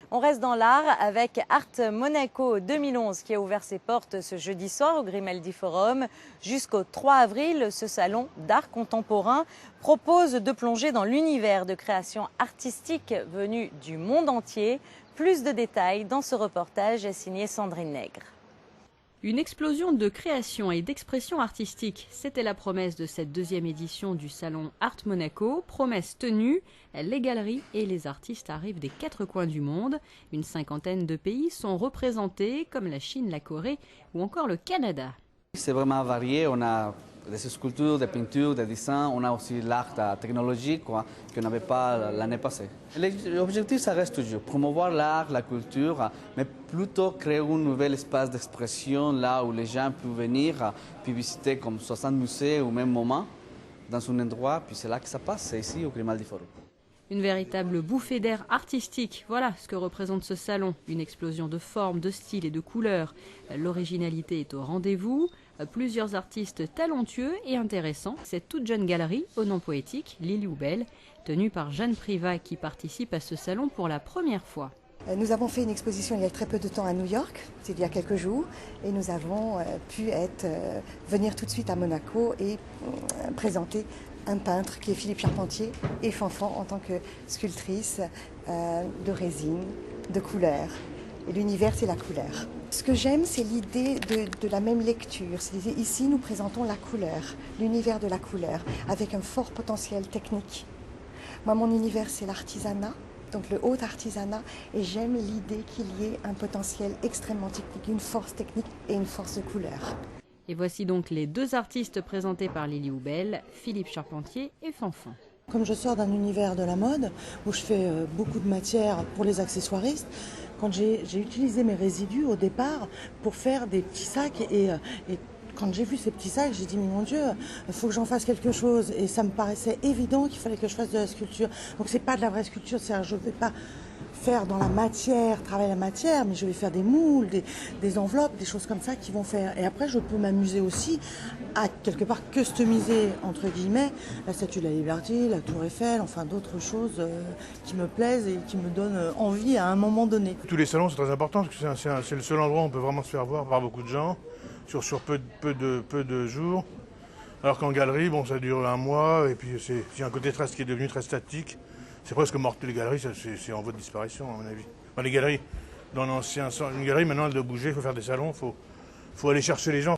On reste dans l'art avec Art Monaco 2011 qui a ouvert ses portes ce jeudi soir au Grimaldi Forum. Jusqu'au 3 avril, ce salon d'art contemporain propose de plonger dans l'univers de créations artistiques venues du monde entier. Plus de détails dans ce reportage signé Sandrine Nègre. Une explosion de création et d'expression artistique, c'était la promesse de cette deuxième édition du salon Art Monaco. Promesse tenue, les galeries et les artistes arrivent des 4 coins du monde. Une cinquantaine de pays sont représentés, comme la Chine, la Corée ou encore le Canada. C'est vraiment varié, on a des sculptures, des peintures, des dessins, on a aussi l'art technologique qu'on n'avait pas l'année passée. L'objectif, ça reste toujours promouvoir l'art, la culture, mais plutôt créer un nouvel espace d'expression là où les gens peuvent venir, puis visiter comme 60 musées au même moment, dans un endroit, puis c'est là que ça passe, c'est ici au Grimaldi Forum. Une véritable bouffée d'air artistique, voilà ce que représente ce salon. Une explosion de formes, de styles et de couleurs. L'originalité est au rendez-vous. Plusieurs artistes talentueux et intéressants. Cette toute jeune galerie, au nom poétique, Lily Houbel, tenue par Jeanne Privat, qui participe à ce salon pour la première fois. Nous avons fait une exposition il y a très peu de temps à New York, c'est il y a quelques jours, et nous avons pu venir tout de suite à Monaco et présenter un peintre qui est Philippe Charpentier et Fanfan en tant que sculptrice de résine, de couleur. Et l'univers, c'est la couleur. Ce que j'aime, c'est l'idée de la même lecture. Ici, nous présentons la couleur, l'univers de la couleur, avec un fort potentiel technique. Moi, mon univers, c'est l'artisanat, donc le haut artisanat, et j'aime l'idée qu'il y ait un potentiel extrêmement technique, une force technique et une force de couleur. Et voici donc les 2 artistes présentés par Lily Houbel, Philippe Charpentier et Fanfan. Comme je sors d'un univers de la mode, où je fais beaucoup de matière pour les accessoiristes, quand j'ai utilisé mes résidus au départ pour faire des petits sacs et quand j'ai vu ces petits sacs, j'ai dit mais mon Dieu, il faut que j'en fasse quelque chose. Et ça me paraissait évident qu'il fallait que je fasse de la sculpture. Donc c'est pas de la vraie sculpture, c'est-à-dire je ne vais pas faire dans la matière, travailler la matière, mais je vais faire des moules, des enveloppes, des choses comme ça qui vont faire. Et après, je peux m'amuser aussi à quelque part customiser, entre guillemets, la Statue de la Liberté, la Tour Eiffel, enfin d'autres choses qui me plaisent et qui me donnent envie à un moment donné. Tous les salons, c'est très important parce que c'est le seul endroit où on peut vraiment se faire voir par beaucoup de gens sur peu de jours. Alors qu'en galerie, bon, ça dure un mois et puis c'est un côté qui est devenu très statique. C'est presque mort. Les galeries, c'est en voie de disparition, à mon avis. Enfin, les galeries, dans l'ancien, une galerie, maintenant, elle doit bouger, il faut faire des salons, il faut aller chercher les gens.